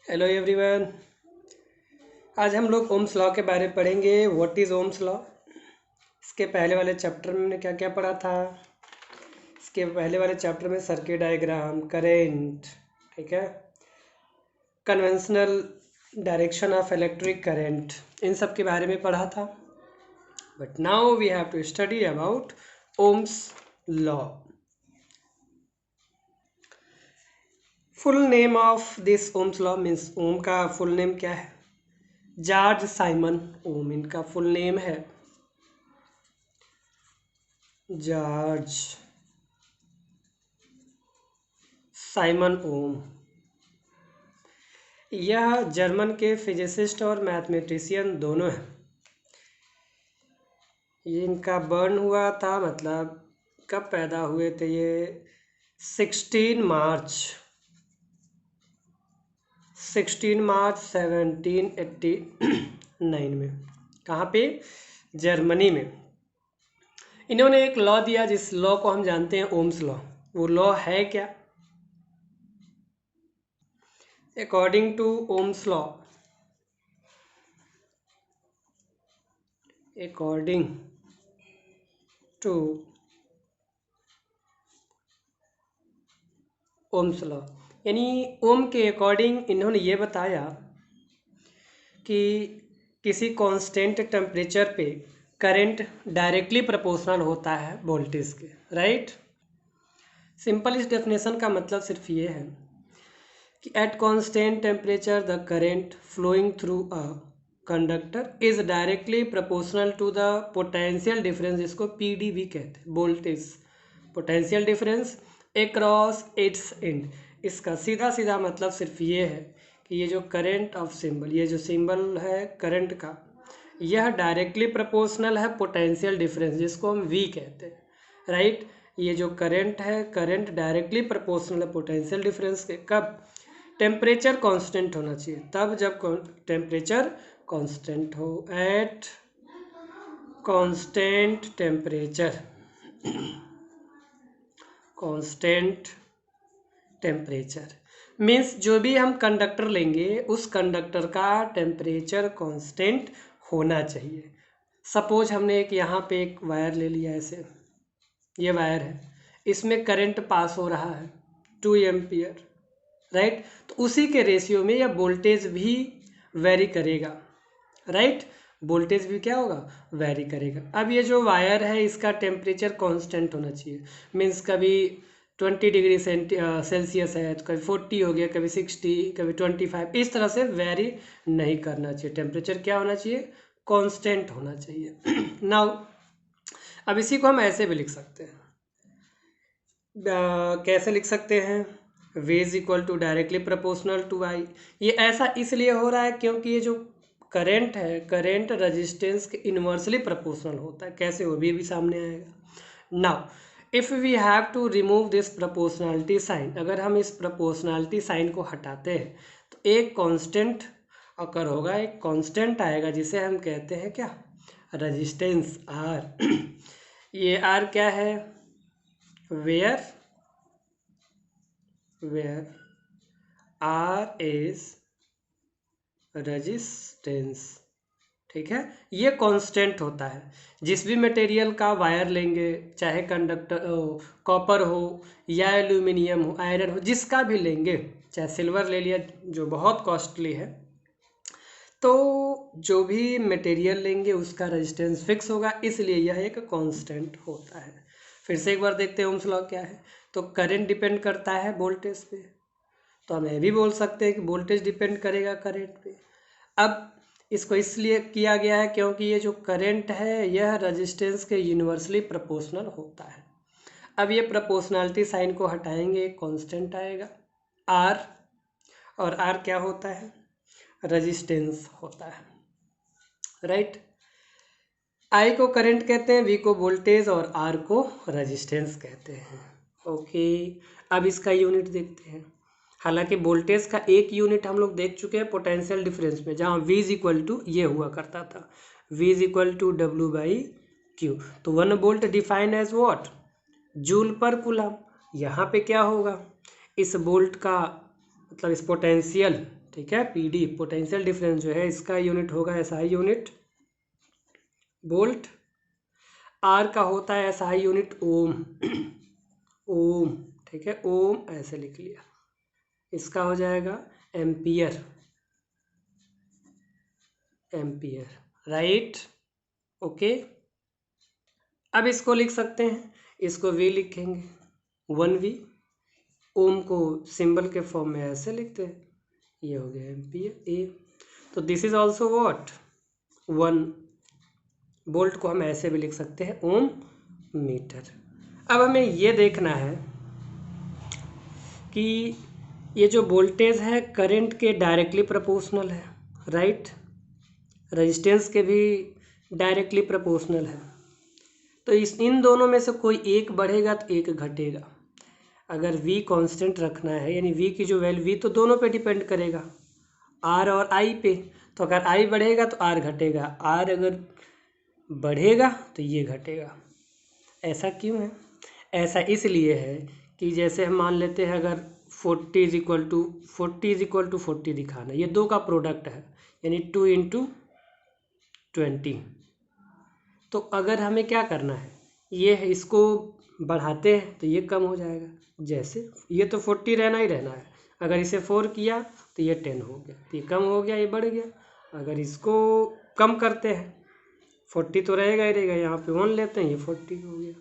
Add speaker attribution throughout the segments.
Speaker 1: Hello everyone. आज हम लोग ओम्स लॉ के बारे में पढ़ेंगे। What is Ohm's law. इसके पहले वाले चैप्टर में हमने क्या क्या पढ़ा था। इसके पहले वाले चैप्टर में सर्किट डायग्राम, करेंट, ठीक है, conventional direction of electric current, इन सब के बारे में पढ़ा था। But now we have to study about Ohm's law. Full name of this Ohm's law means Ohm का फुल नेम क्या है? जॉर्ज साइमन ओम इनका फुल नेम है। George Simon Ohm. यह जर्मन के फिजिसिस्ट और मैथमेटिशियन दोनों हैं। ये इनका बर्न हुआ था, मतलब कब पैदा हुए थे ये? 16 मार्च 1789 में। कहाँ पे? जर्मनी में। इन्होंने एक लॉ दिया जिस लॉ को हम जानते हैं ओम्स लॉ। वो लॉ है क्या? According to Ohm's law, according to Ohm's law, यानी ओम के अकॉर्डिंग इन्होंने ये बताया कि किसी कांस्टेंट टेम्परेचर पे करंट डायरेक्टली प्रोपोर्शनल होता है वोल्टेज के। राइट। सिंपल इस डेफिनेशन का मतलब सिर्फ ये है कि at constant temperature the current flowing through a conductor is directly proportional to the potential difference, जिसको पीडीवी कहते हैं, voltage potential difference across its end. इसका सीधा सीधा मतलब सिर्फ ये है कि ये जो करंट ऑफ सिंबल, ये जो सिंबल है करंट का, यह डायरेक्टली प्रोपोर्शनल है पोटेंशियल डिफरेंस, जिसको हम वी कहते हैं। राइट। ये जो करंट है, करंट डायरेक्टली प्रोपोर्शनल है पोटेंशियल डिफरेंस के। कब? टेम्परेचर कांस्टेंट होना चाहिए, तब जब टेम्परेचर कांस्टेंट हो। Eight constant temperature, constant temperature means जो भी हम कंडक्टर लेंगे उस कंडक्टर का टेम्परेचर कांस्टेंट होना चाहिए। सपोज हमने एक यहाँ पे एक वायर ले लिया, ऐसे ये वायर है, इसमें करंट पास हो रहा है 2 एम्पियर। राइट। तो उसी के रेशियो में यह वोल्टेज भी वेरी करेगा। राइट। वोल्टेज भी क्या होगा? वेरी करेगा। अब ये जो वायर है इसका टेम्परेचर कांस्टेंट होना चाहिए। मीन्स कभी 20 डिग्री सेल्सियस है तो कभी 40 हो गया, कभी 60, कभी 25, इस तरह से वेरी नहीं करना चाहिए। टेम्परेचर क्या होना चाहिए? कांस्टेंट होना चाहिए। नाउ अब इसी को हम ऐसे भी लिख सकते हैं। कैसे लिख सकते हैं? V is equal to directly proportional to I. ये ऐसा इसलिए हो रहा है क्योंकि ये जो करंट है, करंट रेजिस्टेंस के इन्वर्सली प्रोपोर्शनल होता है। कैसे? वो भी सामने आएगा। Now if we have to remove this proportionality sign, अगर हम इस प्रोपोर्शनलिटी साइन को हटाते हैं तो एक कांस्टेंट अकर होगा, एक कांस्टेंट आएगा जिसे हम कहते हैं क्या? Resistance R। ये R क्या है? Where R is resistance. ठीक है। ये कांस्टेंट होता है। जिस भी मटेरियल का वायर लेंगे, चाहे कंडक्टर कॉपर हो या एल्यूमिनियम हो, आयरन हो, जिसका भी लेंगे, चाहे सिल्वर ले लिया जो बहुत कॉस्टली है, तो जो भी मटेरियल लेंगे उसका रेजिस्टेंस फिक्स होगा, इसलिए यह एक कांस्टेंट होता है। फिर से एक बार देखते हैं ओम्स लॉ क्या है। तो करंट डिपेंड करता है वोल्टेज पे, तो हम ये भी बोल सकते हैं कि वोल्टेज डिपेंड करेगा करंट पे। अब इसको इसलिए किया गया है क्योंकि ये जो करंट है यह रेजिस्टेंस के यूनिवर्सली प्रोपोर्शनल होता है। अब ये प्रोपोर्शनलिटी साइन को हटाएंगे, एक कांस्टेंट आएगा R, और R क्या होता है? रेजिस्टेंस होता है। राइट। I को करंट कहते हैं, V को वोल्टेज और R को रेजिस्टेंस कहते हैं। ओके। अब इसका यूनिट देखते हैं। हालांकि वोल्टेज का एक यूनिट हम लोग देख चुके हैं पोटेंशियल डिफरेंस में, जहाँ V इज इक्वल टू ये हुआ करता था, V is equal to W/Q। तो 1 volt define as what? Joule per coulomb. यहाँ पे क्या होगा? इस वोल्ट का मतलब इस पोटेंशियल ठीक है। पीडी पोटेंशियल डिफरेंस जो है इसका यूनिट होगा एसआई यूनिट वोल्ट, आर का होता है एसआई यूनिट ओम, ओम, ठीक है, ओम ऐसे लिख लिया। इसका हो जाएगा एम्पियर, एम्पियर, राइट, ओके। अब इसको लिख सकते हैं, इसको वी लिखेंगे, 1V, ओम को सिंबल के फॉर्म में ऐसे लिखते हैं, ये हो गया एम्पियर ए। तो this is also what 1 volt को हम ऐसे भी लिख सकते हैं ओम मीटर। अब हमें ये देखना है कि ये जो वोल्टेज है करंट के डायरेक्टली प्रोपोर्शनल है, राइट, रेजिस्टेंस के भी डायरेक्टली प्रोपोर्शनल है। तो इन दोनों में से कोई एक बढ़ेगा तो एक घटेगा। अगर V कांस्टेंट रखना है, यानी V की जो वैल्यू, V तो दोनों पे डिपेंड करेगा, R और I पे। तो अगर I बढ़ेगा तो R घटेगा, R अगर बढ़ेगा तो ये घटेगा। ऐसा क्यों है? ऐसा इसलिए है कि जैसे हम मान लेते हैं अगर 40 इज इक्वल टू 40 दिखाना, ये दो का प्रोडक्ट है, यानी 2 × 20। तो अगर हमें क्या करना है, ये है इसको बढ़ाते हैं तो ये कम हो जाएगा। जैसे ये तो 40 रहना ही रहना है, अगर इसे 4 किया तो ये 10 हो गया, तो ये कम हो गया, ये बढ़ गया। अगर इसको कम करते हैं 40 तो रहेगा ही रहेगा, यहाँ पे 1 लेते हैं, ये 40 हो गया।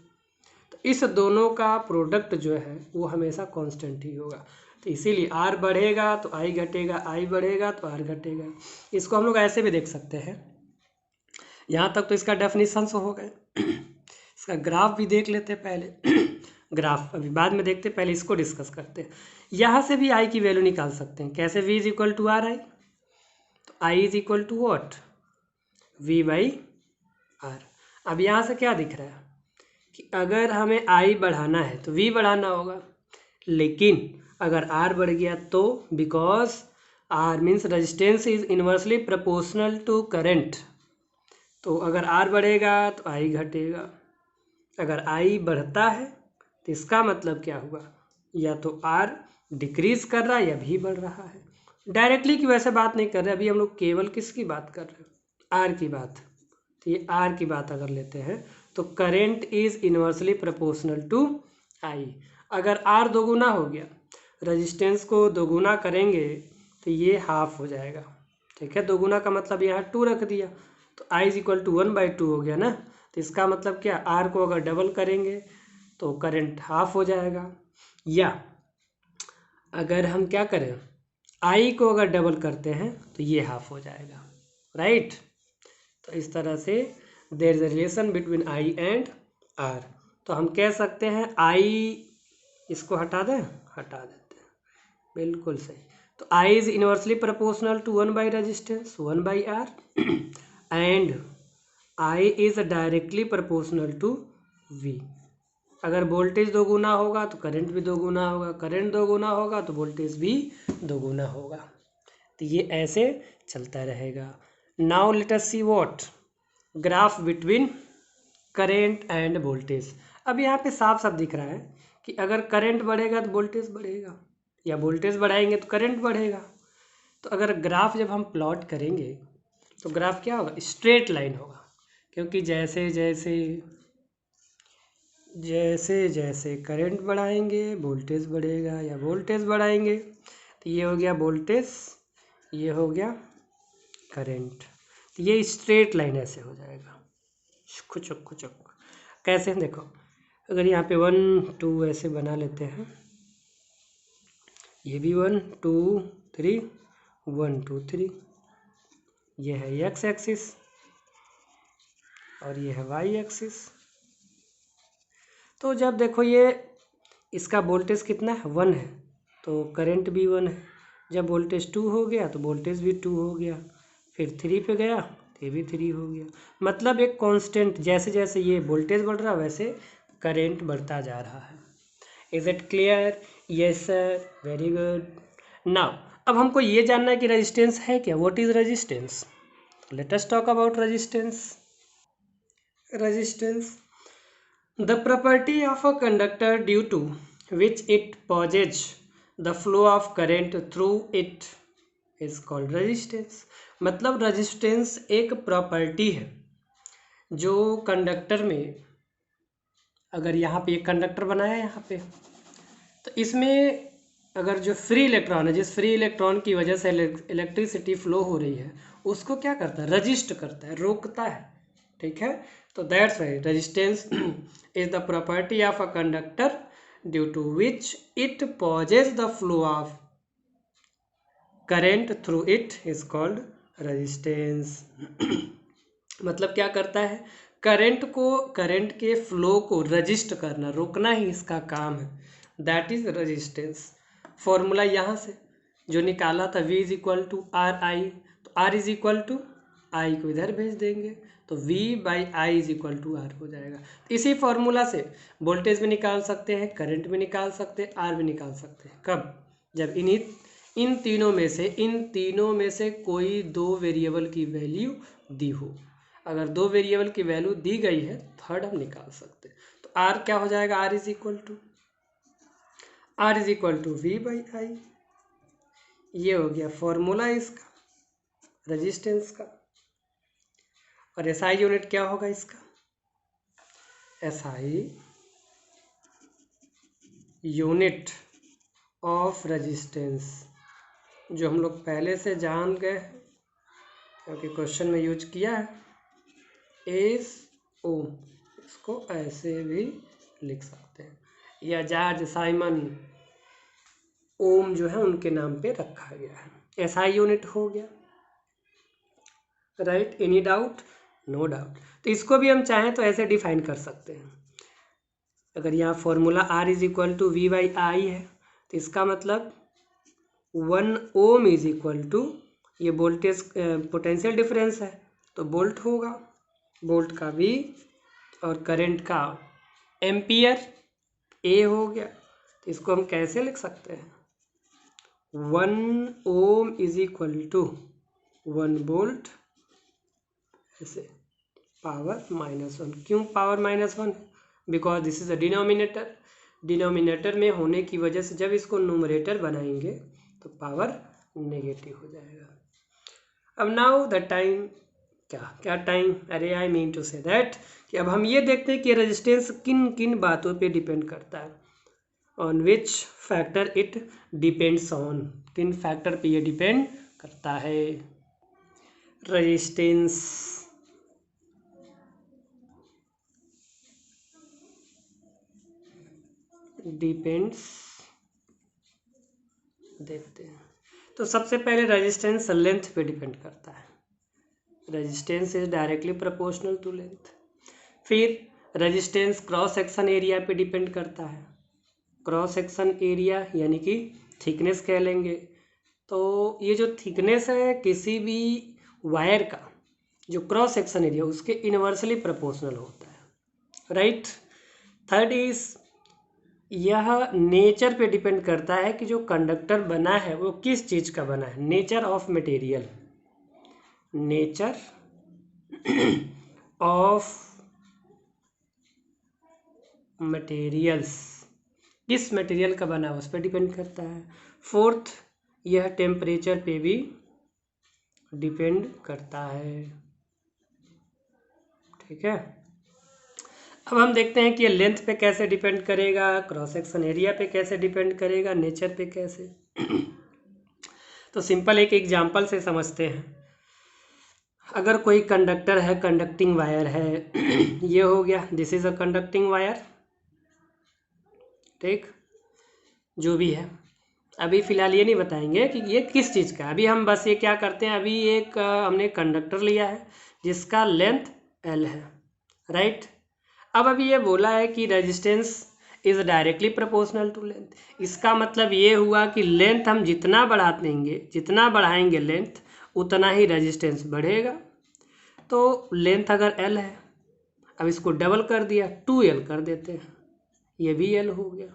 Speaker 1: तो इस दोनों का प्रोडक्ट जो है वो हमेशा कांस्टेंट ही होगा। तो इसीलिए R बढ़ेगा तो I घटेगा, I बढ़ेगा तो R घटेगा। इसको हम लोग ऐसे भी देख सकते हैं, यहाँ तक तो इसका डेफिनेशन हो गए। इसका ग्राफ भी देख लेते हैं पहले। ग्राफ अभी बाद में देखते, पहले इसको डिस्कस करते हैं। यहाँ से भी I की वैल्यू निकाल सकते हैं, कैसे? V is equal to R I, तो I is equal to what, V/R। अब यहाँ से क्या दिख रहा है कि अगर हमें I बढ़ाना है तो V बढ़ाना होगा, लेकिन अगर R बढ़ गया तो, because R means resistance is inversely proportional to current, तो अगर R बढ़ेगा तो I घटेगा। अगर I बढ़ता है तो इसका मतलब क्या हुआ, या तो R डिक्रीज कर रहा है या भी बढ़ रहा है। डायरेक्टली की वैसे बात नहीं कर रहे, अभी हम लोग केवल किसकी बात कर रहे हैं, R की बात। तो ये R की बात अगर लेते हैं तो current is inversely proportional to I। अगर R दोगुना हो गया, रेजिस्टेंस को दोगुना करेंगे तो ये हाफ हो जाएगा, ठीक है। दोगुना का मतलब यहाँ 2 रख दिया, तो I इज इक्वल टू 1/2 हो गया ना। तो इसका मतलब क्या, R को अगर डबल करेंगे तो करंट हाफ हो जाएगा। या अगर हम क्या करें, I को अगर डबल करते हैं तो ये हाफ हो जाएगा, राइट। तो इस तरह से there is a relation between I and R। तो हम कह सकते हैं I, इसको हटा दें, हटा देते हैं, बिल्कुल सही। तो I is inversely proportional to 1 by resistance 1/R and I is directly proportional to V। अगर वोल्टेज दोगुना होगा तो करंट भी दोगुना होगा, करंट दोगुना होगा तो वोल्टेज भी दोगुना होगा। तो ये ऐसे चलता रहेगा। Now let us see what graph between current end voltage. अब यहाँ पे साफ साफ दिख रहा है कि अगर करंट बढ़ेगा तो वोल्टेज बढ़ेगा, या वोल्टेज बढ़ाएंगे तो करंट बढ़ेगा। तो अगर ग्राफ जब हम प्लॉट करेंगे तो ग्राफ क्या होगा, स्ट्रेट लाइन होगा, क्योंकि जैसे जैसे जैसे जैसे करंट बढ़ाएंगे वोल्टेज बढ़ेगा, या वोल्टेज बढ़ाएंगे तो ये हो गया वोल्टेज, ये हो गया करंट। तो ये स्ट्रेट लाइन ऐसे हो जाएगा, खुचक खुचक। कैसे, देखो अगर यहाँ पे 1 2 ऐसे बना लेते हैं, ये भी 1 2 3 1 2 3, ये है एक्स एक्सिस और ये है वाई एक्सिस। तो जब देखो ये इसका वोल्टेज कितना है, 1 है, तो करंट भी 1 है। जब वोल्टेज 2 हो गया तो वोल्टेज भी 2 हो गया, फिर 3 पे गया तो ये भी 3 हो गया। मतलब एक कांस्टेंट, जैसे जैसे ये वोल्टेज बढ़ रहा है वैसे करंट बढ़ता जा रहा है। Is it clear? Yes sir, very good. Now अब हमको ये जानना है कि रेजिस्टेंस है क्या, what is resistance. Let us talk about resistance. Resistance, the property of a conductor due to which it pauses the flow of current through it is called resistance. मतलब resistance एक प्रॉपर्टी है जो conductor में, अगर यहाँ पे एक conductor बनाया है यहाँ पे, तो इसमें अगर जो फ्री इलेक्ट्रॉन है, जिस फ्री इलेक्ट्रॉन की वजह से इलेक्ट्रिसिटी फ्लो हो रही है, उसको क्या करता है, रजिस्ट करता है, रोकता है। ठीक है, तो that's why resistance is the property of a conductor due to which it poses the flow of current through it is called resistance. मतलब क्या करता है, करंट के फ्लो को रजिस्ट करना, रोकना ही इसका काम है, दैट इज रेजिस्टेंस। फॉर्मूला यहाँ से जो निकाला था V is equal to R I, तो R is equal to I को इधर भेज देंगे तो V by I is equal to R हो जाएगा। इसी फॉर्मूला से वोल्टेज भी निकाल सकते हैं, करंट भी निकाल सकते हैं, R भी निकाल सकते हैं। कब, जब इन तीनों में से कोई दो वेरिएबल की वैल्यू दी हो। अगर दो वेरिएबल की वैल्यू दी गई है, थर्ड हम निकाल सकते हैं। तो R क्या हो जाएगा, R is equal to V by I. ये हो गया फॉर्मूला इसका रेजिस्टेंस का। और एसआई यूनिट क्या होगा इसका, एसआई यूनिट ऑफ रेजिस्टेंस, जो हम लोग पहले से जान गए क्योंकि क्वेश्चन में यूज किया है, एस ओम। इसको ऐसे भी लिख सकते हैं, या जॉर्ज साइमन ओम जो है उनके नाम पे रखा गया है। एसआई यूनिट हो गया, right, any doubt, no doubt. तो इसको भी हम चाहें तो ऐसे डिफाइन कर सकते हैं। अगर यहाँ formula R is equal to V by I है, तो इसका मतलब 1 ओम इज इक्वल टू, ये वोल्टेज पोटेंशियल डिफरेंस है तो वोल्ट होगा, वोल्ट का V और करंट का एम्पियर A हो गया। तो इसको हम कैसे लिख सकते हैं, 1 ohm is equal to 1 volt, ऐसे पावर -1। क्यों power -1, because this is a denominator. Denominator में होने की वजह से जब इसको न्यूमरेटर बनाएंगे तो पावर नेगेटिव हो जाएगा। अब नाउ द टाइम, क्या टाइम, अरे I mean to say that कि अब हम ये देखते हैं कि रेजिस्टेंस किन किन बातों पे डिपेंड करता है, on which factor it depends on, किन फैक्टर पे ये डिपेंड करता है। रेजिस्टेंस डिपेंड्स, देखते हैं। तो सबसे पहले रेजिस्टेंस लेंथ पे डिपेंड करता है, resistance is directly proportional to length. फिर रेजिस्टेंस क्रॉस सेक्शन एरिया पे डिपेंड करता है, क्रॉस सेक्शन एरिया यानी कि थिकनेस कह लेंगे। तो ये जो थिकनेस है किसी भी वायर का, जो क्रॉस सेक्शन एरिया उसके इनवर्सली प्रोपोर्शनल होता है, राइट। थर्ड इज, यह नेचर पे डिपेंड करता है कि जो कंडक्टर बना है वो किस चीज़ का बना है, nature of material, nature of materials, किस मटेरियल का बना है उस पर डिपेंड करता है। फोर्थ, यह टेम्परेचर पे भी डिपेंड करता है, ठीक है। अब हम देखते हैं कि ये लेंथ पे कैसे डिपेंड करेगा, क्रॉस सेक्शन एरिया पे कैसे डिपेंड करेगा, नेचर पे कैसे। तो सिंपल एक एग्जांपल से समझते हैं। अगर कोई कंडक्टर है, कंडक्टिंग वायर है, ये हो गया, this is a conducting wire, ठीक, जो भी है। अभी फ़िलहाल ये नहीं बताएंगे कि ये किस चीज़ का, अभी हम बस ये क्या करते हैं, अभी एक हमने कंडक्टर लिया है जिसका लेंथ L है, राइट। अब अभी ये बोला है कि resistance is directly proportional to length. इसका मतलब ये हुआ कि लेंथ हम जितना बढ़ा देंगे, जितना बढ़ाएंगे लेंथ, उतना ही रेजिस्टेंस बढ़ेगा। तो लेंथ अगर L है, अब इसको डबल कर दिया, 2L कर देते हैं, ये भी L हो गया,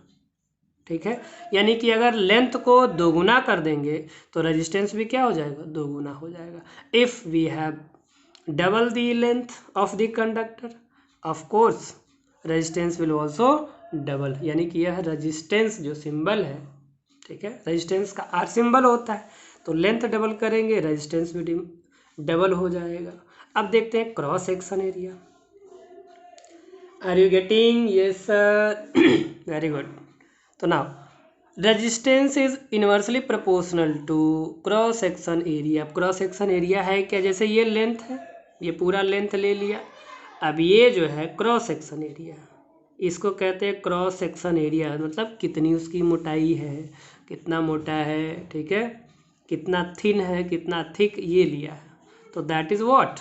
Speaker 1: ठीक है। यानी कि अगर लेंथ को दोगुना कर देंगे तो रेजिस्टेंस भी क्या हो जाएगा, दोगुना हो जाएगा। If we have double the length of the conductor, of course resistance will also double. यानी कि यह रेजिस्टेंस जो सिंबल है, ठीक है, रेजिस्टेंस का R सिंबल होता है, तो लेंथ डबल करेंगे, रेजिस्टेंस भी डबल हो जाएगा। अब देखते हैं cross section area. Are you getting? Yes sir, very good. तो now resistance is inversely proportional to cross section area. Cross section area है क्या? जैसे ये लेंथ है, ये पूरा लेंथ ले लिया, अब ये जो है क्रॉस सेक्शन एरिया, इसको कहते हैं क्रॉस सेक्शन एरिया, मतलब कितनी उसकी मोटाई है, कितना मोटा है, ठीक है, कितना थिन है, कितना थिक, ये लिया है। तो that is what,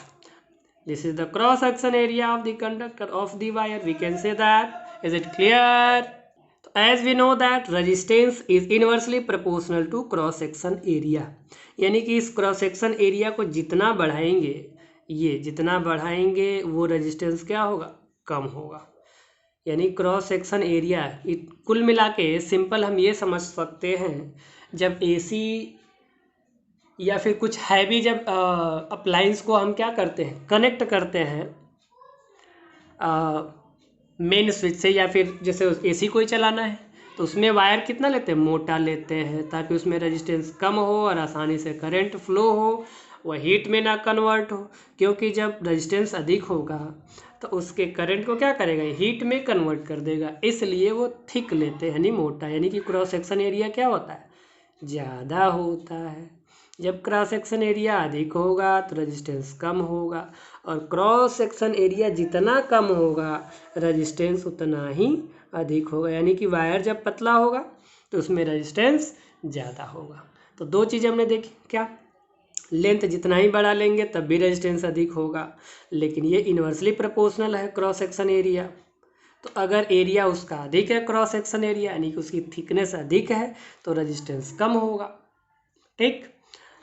Speaker 1: this is the cross section area of the conductor of the wire, we can say that. Is it clear? As we know that resistance is inversely proportional to cross section area, यानी कि इस cross section area को जितना बढ़ाएंगे, ये जितना बढ़ाएंगे वो रेजिस्टेंस क्या होगा? कम होगा। यानी क्रॉस सेक्शन एरिया कुल मिला के सिंपल हम ये समझ सकते हैं, जब एसी या फिर कुछ हैवी जब अप्लायंस को हम क्या करते हैं, कनेक्ट करते हैं मेन स्विच से, या फिर जैसे एसी को ही चलाना है तो उसमें वायर कितना लेते हैं? मोटा लेते हैं, ताकि उसमें रेजिस्टेंस कम हो और आसानी से करंट फ्लो हो, वह हीट में ना कन्वर्ट हो। क्योंकि जब रेजिस्टेंस अधिक होगा तो उसके करंट को क्या करेगा? हीट में कन्वर्ट कर देगा, इसलिए वो थिक लेते हैं, यानी मोटा। यानी कि क्रॉस सेक्शन एरिया क्या होता है? ज़्यादा होता है। जब क्रॉस सेक्शन एरिया अधिक होगा तो रेजिस्टेंस कम होगा, और क्रॉस सेक्शन एरिया जितना कम होगा रेजिस्टेंस उतना ही अधिक होगा। यानी कि वायर जब पतला होगा तो उसमें रेजिस्टेंस ज़्यादा होगा। तो दो चीज़ हमने देखी, क्या? लेंथ जितना ही बड़ा लेंगे तब भी रेजिस्टेंस अधिक होगा, लेकिन ये इनवर्सली प्रोपोर्शनल है क्रॉस सेक्शन एरिया। तो अगर एरिया उसका अधिक है, क्रॉस सेक्शन एरिया यानी कि उसकी थिकनेस अधिक है, तो रेजिस्टेंस कम होगा, ठीक।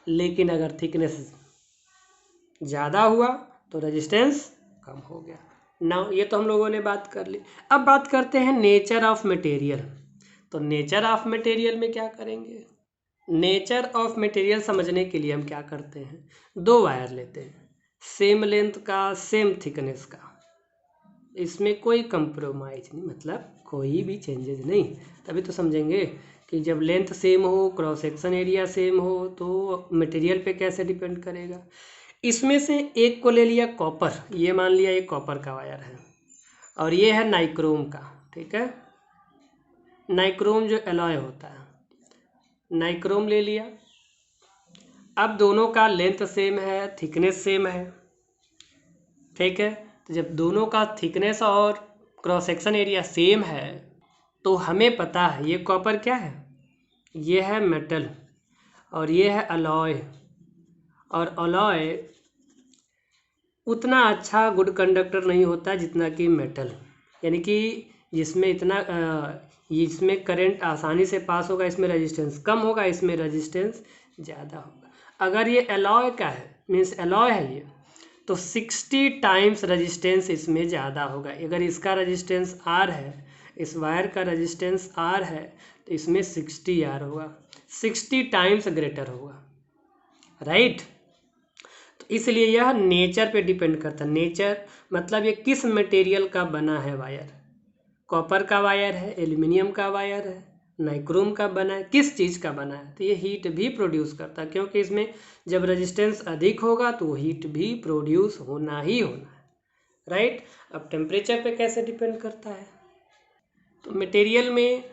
Speaker 1: लेकिन अगर थिकनेस ज़्यादा हुआ तो रेजिस्टेंस कम हो गया। नाउ ये तो हम लोगों ने बात कर ली। अब बात करते हैं नेचर ऑफ मटेरियल। तो नेचर ऑफ मटेरियल में क्या करेंगे? नेचर ऑफ मटेरियल समझने के लिए हम क्या करते हैं, दो वायर लेते हैं, सेम लेंथ का, सेम थिकनेस का, इसमें कोई कंप्रोमाइज नहीं, मतलब कोई भी चेंजेस नहीं। तभी तो समझेंगे कि जब लेंथ सेम हो, क्रॉस सेक्शन एरिया सेम हो, तो मटेरियल पे कैसे डिपेंड करेगा। इसमें से एक को ले लिया कॉपर, ये मान लिया ये कॉपर का वायर है, और ये है नाइक्रोम का, ठीक है। नाइक्रोम जो एलॉय होता है, नाइक्रोम ले लिया। अब दोनों का लेंथ सेम है, थिकनेस सेम है, ठीक है। तो जब दोनों का थिकनेस और क्रॉस सेक्शन एरिया सेम है तो हमें पता है ये कॉपर क्या है, ये है मेटल, और ये है अलॉय। और अलॉय उतना अच्छा गुड कंडक्टर नहीं होता जितना कि मेटल, यानी कि जिसमें इतना इसमें करंट आसानी से पास होगा, इसमें रेजिस्टेंस कम होगा, इसमें रेजिस्टेंस ज़्यादा होगा। अगर ये अलॉय का है, मीन्स अलॉय है ये, तो 60 टाइम्स रेजिस्टेंस इसमें ज़्यादा होगा। अगर इसका रेजिस्टेंस R है, इस वायर का रेजिस्टेंस R है, तो इसमें 60 R होगा, 60 टाइम्स ग्रेटर होगा, राइट। तो इसलिए यह नेचर पे डिपेंड करता है। नेचर मतलब ये किस मटेरियल का बना है वायर, कॉपर का वायर है, एल्युमिनियम का वायर है, नाइक्रोम का बना है, किस चीज़ का बना है, तो ये हीट भी प्रोड्यूस करता है, क्योंकि इसमें जब रेजिस्टेंस अधिक होगा तो हीट भी प्रोड्यूस होना ही होना है, राइट। अब टेम्परेचर पे कैसे डिपेंड करता है, तो मटेरियल में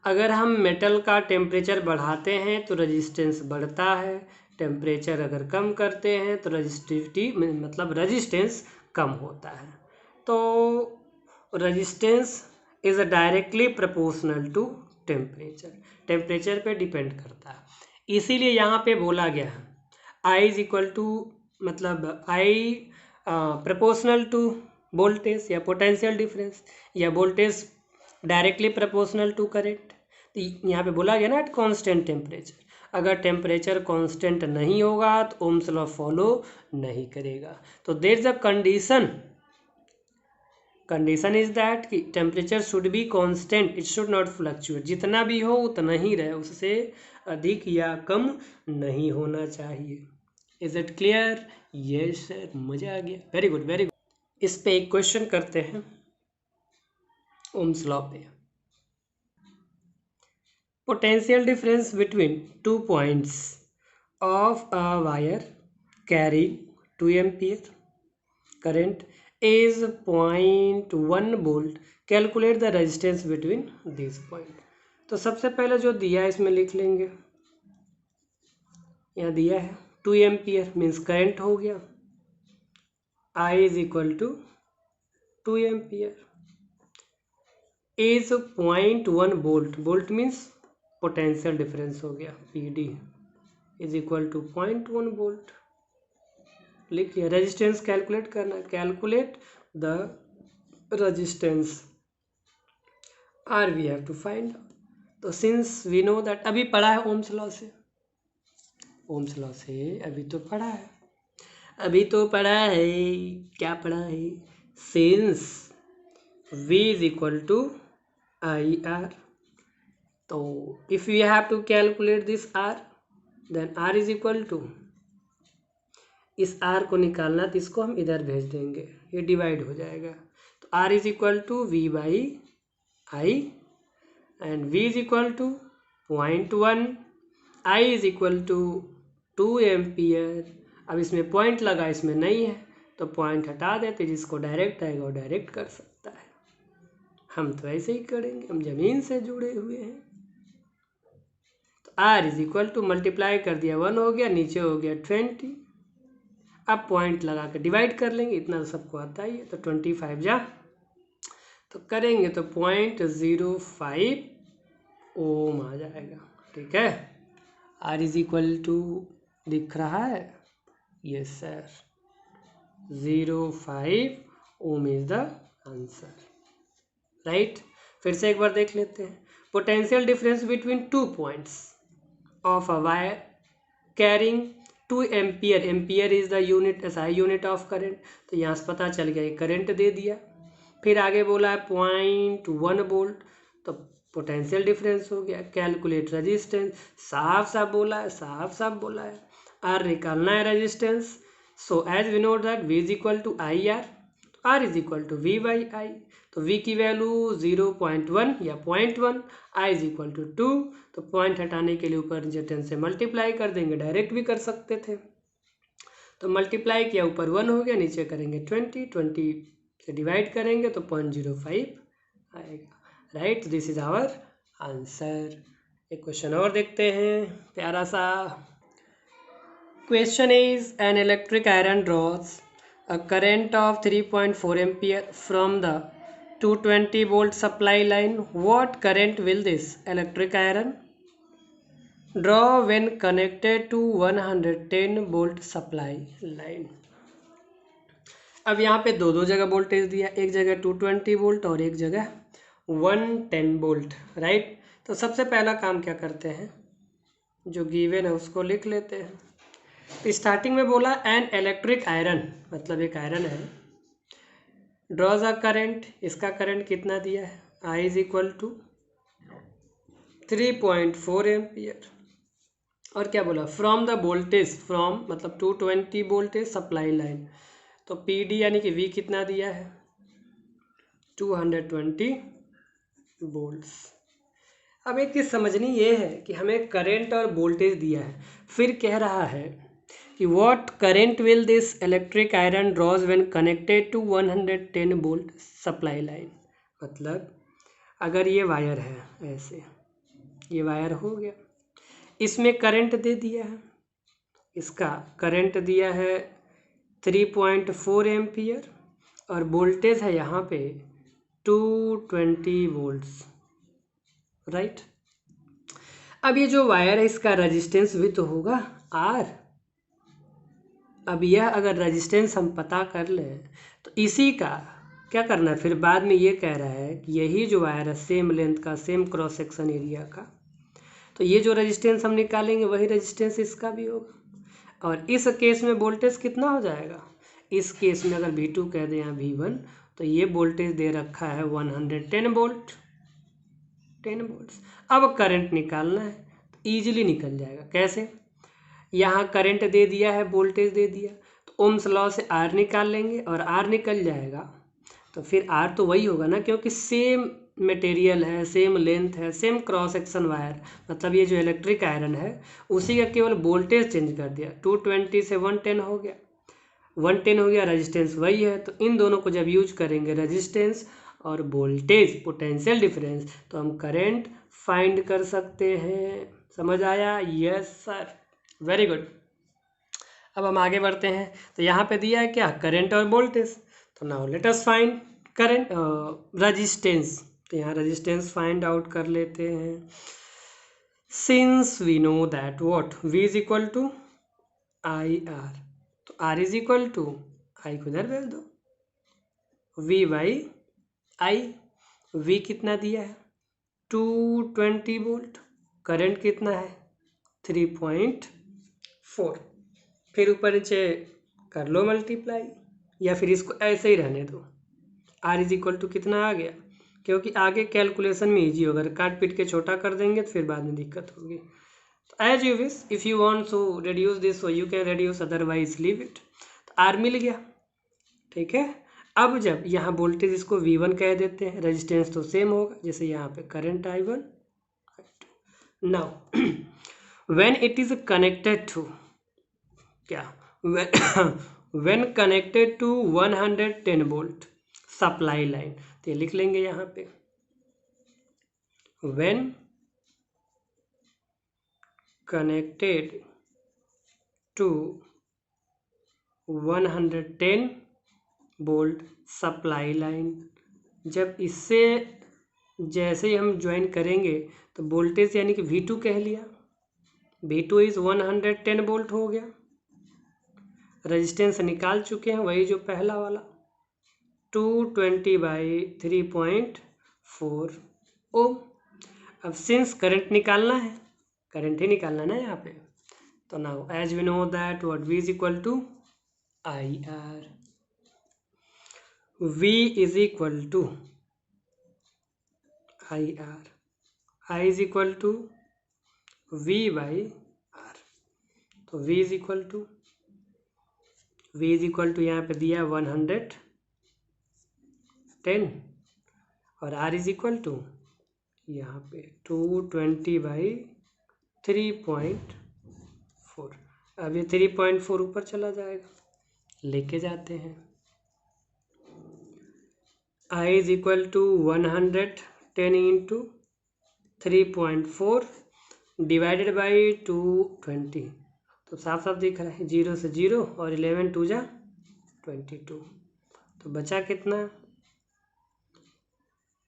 Speaker 1: अगर हम मेटल का टेम्परेचर बढ़ाते हैं तो रेजिस्टेंस बढ़ता है, टेम्परेचर अगर कम करते हैं तो रेजिस्टिविटी मतलब रेजिस्टेंस कम होता है। तो resistance is directly proportional to temperature, temperature पे डिपेंड करता है। इसीलिए यहाँ पे बोला गया है आई इज इक्वल टू, मतलब आई प्रोपोर्शनल टू वोल्टेज या पोटेंशियल डिफरेंस, या voltage directly proportional to current. तो यहाँ पे बोला गया ना एट कांस्टेंट टेम्परेचर, अगर टेम्परेचर कांस्टेंट नहीं होगा तो ओम्स लॉ फॉलो नहीं करेगा। तो there is a condition is that कि temperature should be constant, it should not fluctuate, जितना भी हो उतना ही रहे, उससे अधिक या कम नहीं होना चाहिए। Is it clear? Yes sir, मजा आ गया, वेरी गुड वेरी गुड। इस पे एक क्वेश्चन करते हैं ओम्स लॉ पे। Potential difference between 2 points of a wire carrying 2 ampere current is 0.1 volt. Calculate the resistance between these point. तो सबसे पहले जो दिया है इसमें लिख लेंगे, यहाँ दिया है 2 एम्पियर मीन्स करंट हो गया, I is equal to 2 ampere is 0.1 volt, volt means potential difference हो गया, PD is equal to 0.1 volt. लिख लिया। रेजिस्टेंस कैलकुलेट करना, calculate the resistance R we have to find. तो सिंस वी नो दैट, अभी पढ़ा है ओम्स लॉ से, ओम्स लॉ से अभी तो पढ़ा है, अभी तो पढ़ा है, क्या पढ़ा है, since V is equal to IR, तो if we have to calculate this R then R is equal to, इस R को निकालना तो इसको हम इधर भेज देंगे, ये डिवाइड हो जाएगा, तो R is equal to V by I and V is equal to 0.1, I is equal to 2 ampere. अब इसमें पॉइंट लगा, इसमें नहीं है तो पॉइंट हटा देते, जिसको डायरेक्ट आएगा वो डायरेक्ट कर सकता है, हम तो ऐसे ही करेंगे, हम जमीन से जुड़े हुए हैं। तो R is equal to multiply कर दिया 1 हो गया, नीचे हो गया 20, अब पॉइंट लगा के डिवाइड कर लेंगे, इतना तो सबको आता ही है, तो 25 जा तो करेंगे तो 0.05 ओम आ जाएगा। ठीक है, R इज इक्वल टू दिख रहा है, yes sir, 0.5 ohm is the answer, right. फिर से एक बार देख लेते हैं, potential difference between 2 points of a wire carrying 2 ampere, ampere is the unit, SI unit of current, तो यहाँ से पता चल गया, ये करंट दे दिया, फिर आगे बोला है 0.1 वोल्ट, तो पोटेंशियल डिफरेंस हो गया, कैलकुलेट रेजिस्टेंस, साफ साफ बोला है, साफ साफ बोला है, R निकालना है resistance, so as we know that V is equal to IR, R is equal to V by I, तो V की वैल्यू 0.1 या 0.1, I इज इक्वल टू 2, तो पॉइंट हटाने के लिए ऊपर नीचे 10 से मल्टीप्लाई कर देंगे, डायरेक्ट भी कर सकते थे, तो मल्टीप्लाई किया, ऊपर 1 हो गया, नीचे करेंगे 20 से डिवाइड करेंगे तो 0.05 आएगा, राइट। This is our answer. एक क्वेश्चन और देखते हैं प्यारा सा। Question is an electric iron draws a current of 3.4 ampere from the 220 volt supply line. What current will this electric iron draw when connected to 110 volt supply line? अब यहाँ पे दो जगह वोल्टेज दिया, एक जगह 220 वोल्ट और एक जगह 110 वोल्ट, राइट। तो सबसे पहला काम क्या करते हैं, जो गिवन है उसको लिख लेते हैं। तो स्टार्टिंग में बोला एन इलेक्ट्रिक आयरन, मतलब एक आयरन है, ड्रॉज अ करंट, इसका करंट कितना दिया है, I is equal to 3.4 ampere, और क्या बोला, फ्रॉम द वोल्टेज, फ्रॉम मतलब 220 वोल्टेज सप्लाई लाइन, तो PD यानी कि V कितना दिया है 220 वोल्ट्स। अब एक चीज़ समझनी ये है कि हमें करंट और वोल्टेज दिया है, फिर कह रहा है कि what current will this electric iron draws when connected to 110 volt supply line, मतलब अगर ये वायर है ऐसे, ये वायर हो गया, इसमें करंट दे दिया है, इसका करंट दिया है 3.4 एम्पियर और वोल्टेज है यहाँ पे 220 वोल्ट्स, राइट। अब ये जो वायर है इसका रेजिस्टेंस भी तो होगा R। अब यह अगर रेजिस्टेंस हम पता कर लें तो इसी का क्या करना है, फिर बाद में ये कह रहा है कि यही जो वायर है सेम लेंथ का, सेम क्रॉस सेक्शन एरिया का, तो ये जो रेजिस्टेंस हम निकालेंगे वही रेजिस्टेंस इसका भी होगा, और इस केस में वोल्टेज कितना हो जाएगा, इस केस में अगर V2 कह दें यहाँ V1, तो ये वोल्टेज दे रखा है 110 वोल्ट, 10 वोल्ट्स। अब करंट निकालना है तो ईजिली निकल जाएगा, कैसे, यहाँ करंट दे दिया है, वोल्टेज दे दिया, तो ओम्स लॉ से R निकाल लेंगे और R निकल जाएगा, तो फिर R तो वही होगा ना, क्योंकि सेम मटेरियल है, सेम लेंथ है, सेम क्रॉस सेक्शन वायर, मतलब ये जो इलेक्ट्रिक आयरन है उसी का केवल वोल्टेज चेंज कर दिया, 220 से 110 हो गया, 110 हो गया, रेजिस्टेंस वही है। तो इन दोनों को जब यूज करेंगे रेजिस्टेंस और वोल्टेज पोटेंशियल डिफरेंस, तो हम करंट फाइंड कर सकते हैं। समझ आया? Yes sir, very good. अब हम आगे बढ़ते हैं। तो यहाँ पे दिया है क्या, करंट और वोल्टेज। तो now let us find current resistance. तो यहाँ रेजिस्टेंस फाइंड आउट कर लेते हैं। Since we know that what V is equal to I R, तो R is equal to I को इधर भेज दो, V बाई आई। V कितना दिया है 220 वोल्ट, करंट कितना है 3.4, फिर ऊपर नीचे कर लो मल्टीप्लाई, या फिर इसको ऐसे ही रहने दो। R इज इक्वल टू कितना आ गया, क्योंकि आगे कैलकुलेशन में ईजी होगा, अगर काट पीट के छोटा कर देंगे तो फिर बाद में दिक्कत होगी। तो as you wish, if you want to reduce this so you can reduce, otherwise leave it. तो R मिल गया, ठीक है। अब जब यहाँ वोल्टेज इसको V1 कह देते हैं, रेजिस्टेंस तो सेम होगा, जैसे यहाँ पे current I1 I2। Now when it is connected to क्या, when connected to 110 volt supply line, तो ये लिख लेंगे यहाँ पे, when connected to 110 volt supply line, जब इससे जैसे ही हम ज्वाइन करेंगे तो वोल्टेज यानी कि V2 कह लिया, V2 इज 110 वोल्ट हो गया। रेजिस्टेंस निकाल चुके हैं, वही जो पहला वाला 220 बाई 3.4 ओम। अब सिंस करंट निकालना है, करंट ही निकालना ना यहाँ पे, तो now as we know that what V is equal to I R, V is equal to I R, I is equal to V by R. तो V इज इक्वल टू यहाँ पे दिया 110 और R इज इक्वल टू यहाँ पे 220 by 3.4। अब ये 3.4 ऊपर चला जाएगा, लेके जाते हैं। I is equal to 110 into 3.4 divided by 220, तो साफ साफ दिख रहा है 0 से 0 और 11 2 जा 22, तो बचा कितना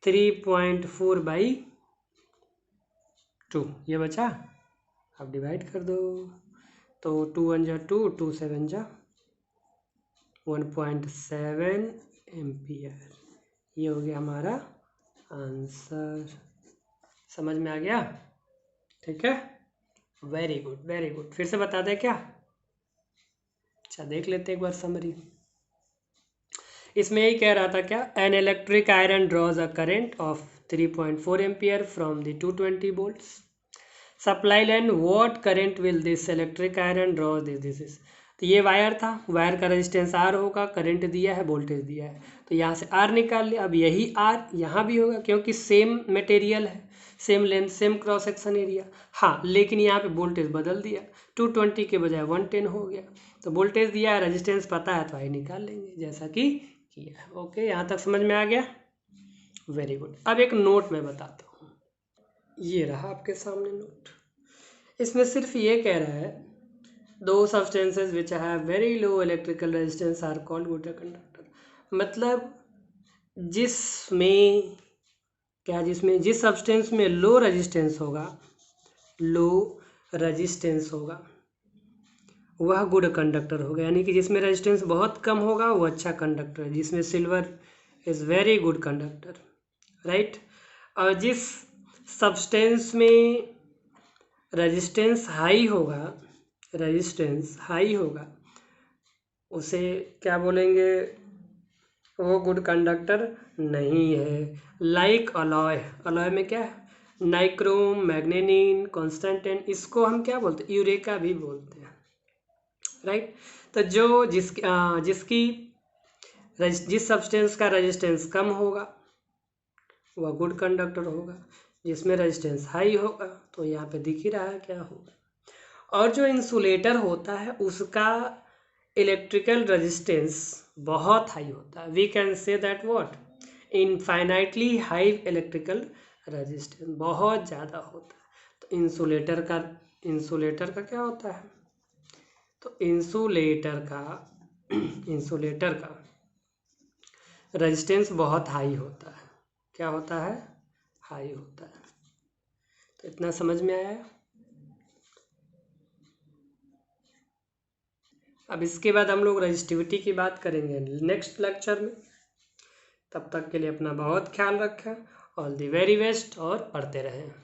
Speaker 1: 3.4 बाई 2, ये बचा। अब डिवाइड कर दो, तो 2 1 जा 2, 2 7 जा 1.7 एम्पियर, ये हो गया हमारा आंसर। समझ में आ गया? ठीक है, वेरी गुड वेरी गुड। फिर से बता दें क्या? अच्छा देख लेते एक बार समरी। इसमें यही कह रहा था क्या, an electric iron draws a current of 3.4 ampere from the 220 volts supply line, what current will this electric iron draws this is. तो ये वायर था, वायर का रेजिस्टेंस R होगा, करंट दिया है, वोल्टेज दिया है, तो यहाँ से R निकाल लिया। अब यही R यहाँ भी होगा, क्योंकि सेम मटेरियल है, same length, same cross section area. हाँ, लेकिन यहाँ पे वोल्टेज बदल दिया, 220 के बजाय 110 हो गया। तो वोल्टेज दिया है, रेजिस्टेंस पता है, तो आई निकाल लेंगे जैसा कि किया है। ओके, यहाँ तक समझ में आ गया? Very good. अब एक नोट मैं बताता हूँ, ये रहा आपके सामने नोट। इसमें सिर्फ ये कह रहा है, दो substances which have very low electrical resistance R called good conductor. मतलब जिसमें क्या, जिस सब्सटेंस में लो रेजिस्टेंस होगा, वह गुड कंडक्टर होगा। यानी कि जिसमें रेजिस्टेंस बहुत कम होगा वो अच्छा कंडक्टर है, जिसमें silver is very good conductor, right. और जिस सब्सटेंस में रेजिस्टेंस हाई होगा उसे क्या बोलेंगे, वो गुड कंडक्टर नहीं है। लाइक अलॉय में क्या है, नाइक्रोम, मैग्नेनिन, कॉन्स्टेंटाइन, इसको हम क्या बोलते हैं, यूरेका भी बोलते हैं, राइट। तो जिस सब्सटेंस का रेजिस्टेंस कम होगा वह गुड कंडक्टर होगा। जिसमें रेजिस्टेंस हाई होगा तो यहाँ पे दिख ही रहा है क्या होगा। और जो इंसुलेटर होता है उसका इलेक्ट्रिकल रेजिस्टेंस बहुत हाई होता है। We can say that what, infinitely high electrical resistance, बहुत ज़्यादा होता है। तो इंसुलेटर का क्या होता है, तो इंसुलेटर का रेजिस्टेंस बहुत हाई होता है। क्या होता है, हाई होता है। तो इतना समझ में आया। अब इसके बाद हम लोग रेजिस्टिविटी की बात करेंगे नेक्स्ट लेक्चर में। तब तक के लिए अपना बहुत ख्याल रखें। ऑल द वेरी बेस्ट और पढ़ते रहें।